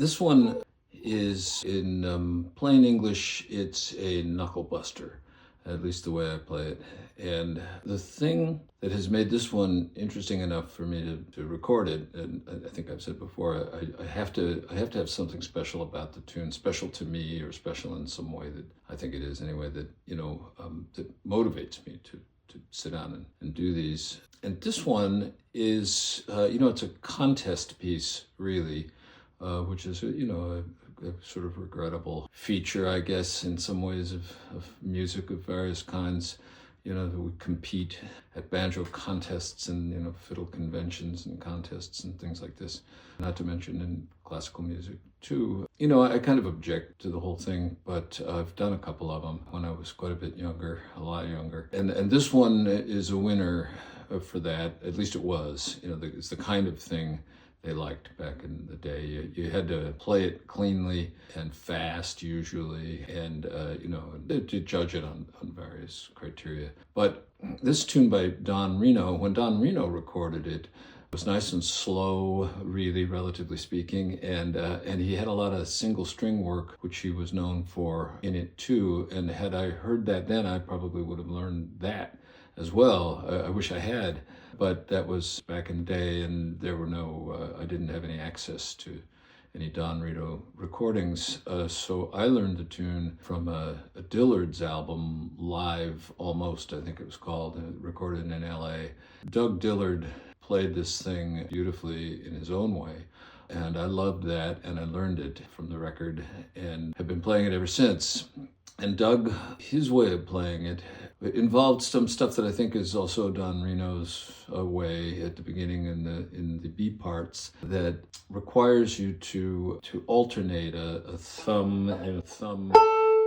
This one is in plain English, it's a knuckle buster, at least the way I play it. And the thing that has made this one interesting enough for me to record it, and I think I've said before, I have to have something special about the tune, special to me or special in some way that I think it is anyway, that, that motivates me to sit down and do these. And this one is, it's a contest piece, really, which is, a sort of regrettable feature, I guess, in some ways of music of various kinds. That we compete at banjo contests and, fiddle conventions and contests and things like this. Not to mention in classical music, too. I kind of object to the whole thing, but I've done a couple of them when I was quite a bit younger, a lot younger. And this one is a winner for that, at least it was. It's the kind of thing they liked back in the day. You had to play it cleanly and fast, usually, and, to judge it on various criteria. But this tune by Don Reno, when Don Reno recorded it, was nice and slow, really, relatively speaking, and he had a lot of single string work, which he was known for in it too. And had I heard that then, I probably would have learned that as well. I wish I had, but that was back in the day, and there were I didn't have any access to any Don Reno recordings. So I learned the tune from a Dillard's album, Live Almost, I think it was called, recorded in LA. Doug Dillard played this thing beautifully in his own way. And I loved that, and I learned it from the record and have been playing it ever since. And Doug, his way of playing it involved some stuff that I think is also Don Reno's way at the beginning in the B parts, that requires you to alternate a thumb and a thumb,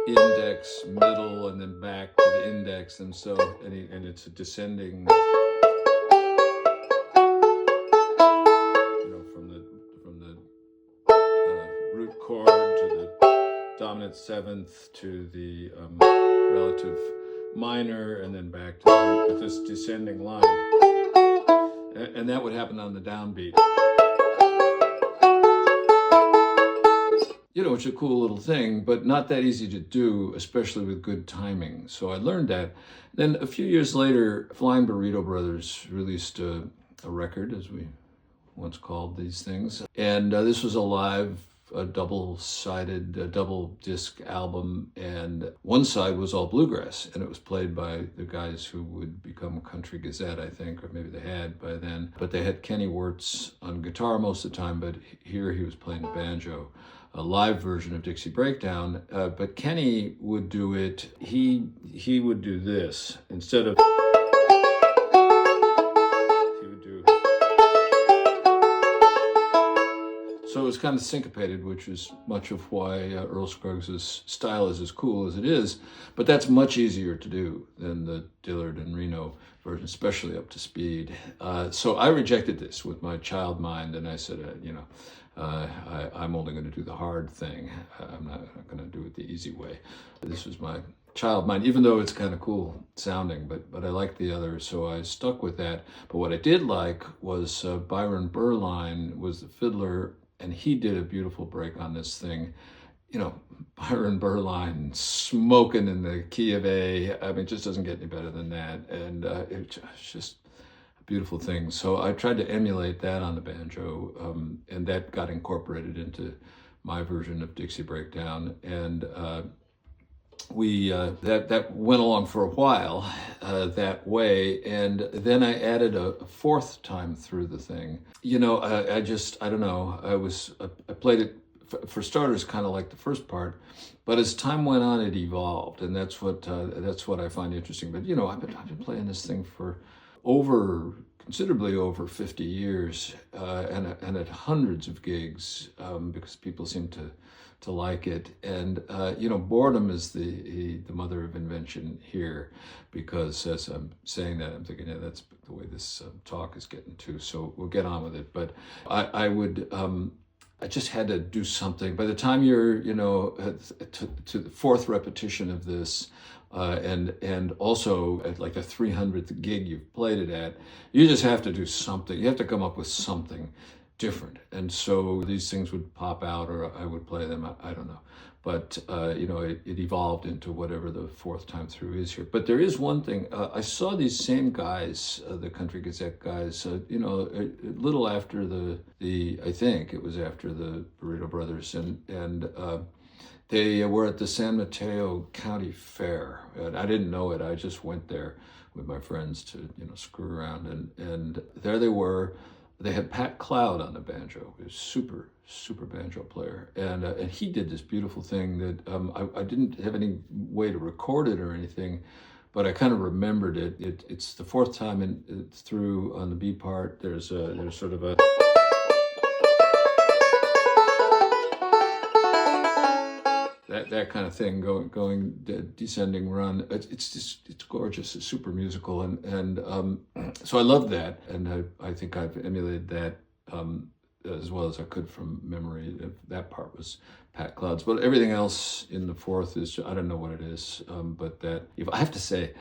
index, middle, and then back to the index, and it's a descending. From the root chord to the dominant seventh to the relative minor, and then back to with this descending line. And that would happen on the downbeat. It's a cool little thing, but not that easy to do, especially with good timing. So I learned that. Then a few years later, Flying Burrito Brothers released a record, as we once called these things. And this was a live, double-sided, double disc album, and one side was all bluegrass, and it was played by the guys who would become Country Gazette, I think, or maybe they had by then. But they had Kenny Wirtz on guitar most of the time, but here he was playing the banjo, a live version of Dixie Breakdown. But Kenny would do it, he would do this instead of. So it was kind of syncopated, which is much of why Earl Scruggs' style is as cool as it is. But that's much easier to do than the Dillard and Reno version, especially up to speed. So I rejected this with my child mind, and I said, I'm only going to do the hard thing. I'm not going to do it the easy way. This was my child mind, even though it's kind of cool sounding, but I liked the other, so I stuck with that. But what I did like was Byron Berline was the fiddler, and he did a beautiful break on this thing. Byron Berline smoking in the key of A. I mean, it just doesn't get any better than that. And it's just a beautiful thing. So I tried to emulate that on the banjo, and that got incorporated into my version of Dixie Breakdown. And that went along for a while that way, and then I added a fourth time through the thing. I don't know. I played it for starters, kind of like the first part, but as time went on, it evolved, and that's what I find interesting. But I've been playing this thing for considerably over 50 years, and at hundreds of gigs, because people seem to like it. And boredom is the mother of invention here, because as I'm saying that, I'm thinking, yeah, that's the way this talk is getting to, so we'll get on with it. But I just had to do something. By the time you're to the fourth repetition of this, and also at like the 300th gig you've played it at, you just have to do something. You have to come up with something different. And so these things would pop out, or I would play them. I don't know. But, it evolved into whatever the fourth time through is here. But there is one thing. I saw these same guys, the Country Gazette guys, a little after I think it was after the Burrito Brothers. And they were at the San Mateo County Fair. And I didn't know it. I just went there with my friends to, screw around. And there they were. They had Pat Cloud on the banjo. He was super, super banjo player. And he did this beautiful thing that I didn't have any way to record it or anything, but I kind of remembered it. It's the fourth time through on the B part. There's sort of a... That kind of thing going descending run. It's gorgeous. It's super musical, and so I love that, and I think I've emulated that as well as I could from memory. That part was Pat Cloud's, but everything else in the fourth is, I don't know what it is, but that, if I have to say,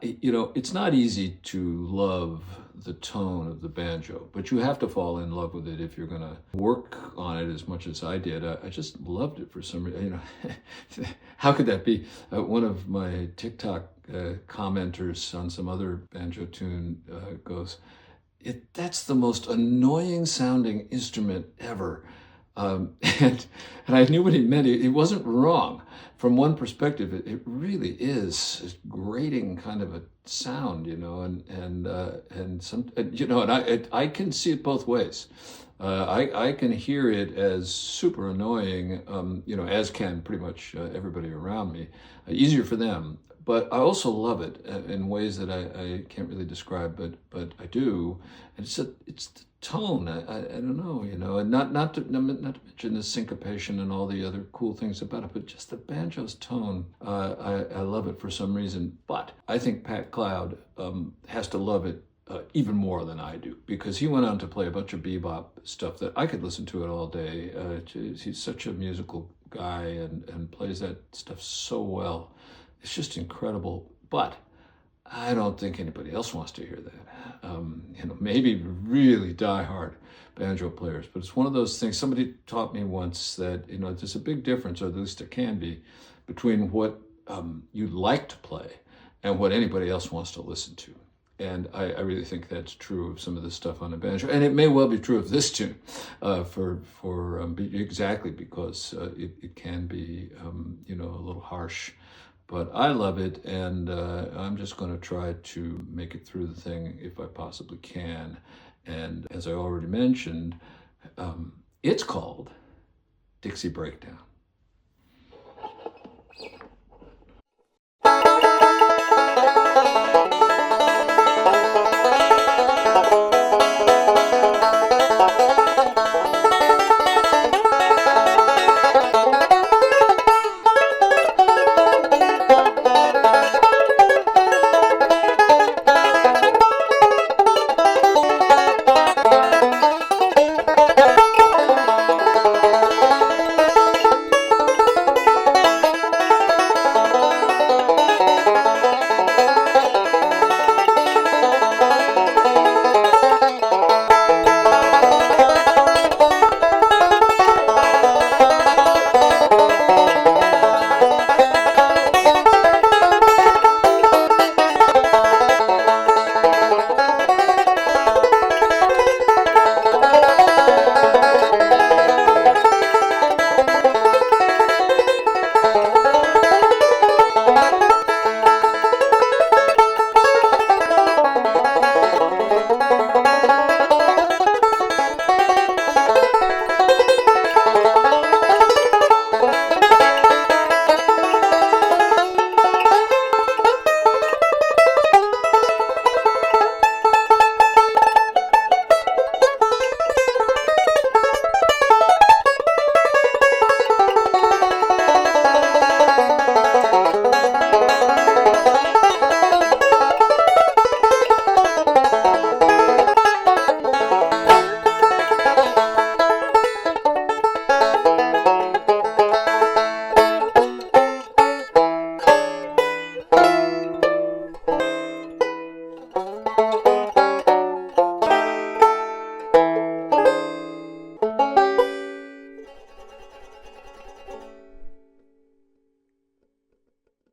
it's not easy to love the tone of the banjo, but you have to fall in love with it if you're going to work on it as much as I did. I just loved it for some reason. How could that be? One of my TikTok commenters on some other banjo tune goes, that's the most annoying sounding instrument ever. And I knew what he meant. He wasn't wrong. From one perspective, it really is a grating kind of a sound, and some, and I can see it both ways. I can hear it as super annoying, as can pretty much everybody around me. Easier for them. But I also love it in ways that I can't really describe, but I do. And it's the tone. I don't know, and not to mention the syncopation and all the other cool things about it, but just the banjo's tone. I love it for some reason. But I think Pat Cloud has to love it even more than I do, because he went on to play a bunch of bebop stuff that I could listen to it all day. He's such a musical guy and plays that stuff so well. It's just incredible, but I don't think anybody else wants to hear that. Maybe really diehard banjo players, but it's one of those things. Somebody taught me once that, there's a big difference, or at least there can be, between what you like to play and what anybody else wants to listen to. And I really think that's true of some of the stuff on the banjo, and it may well be true of this tune, exactly because it can be, a little harsh. But I love it, and I'm just going to try to make it through the thing if I possibly can. And as I already mentioned, it's called Dixie Breakdown.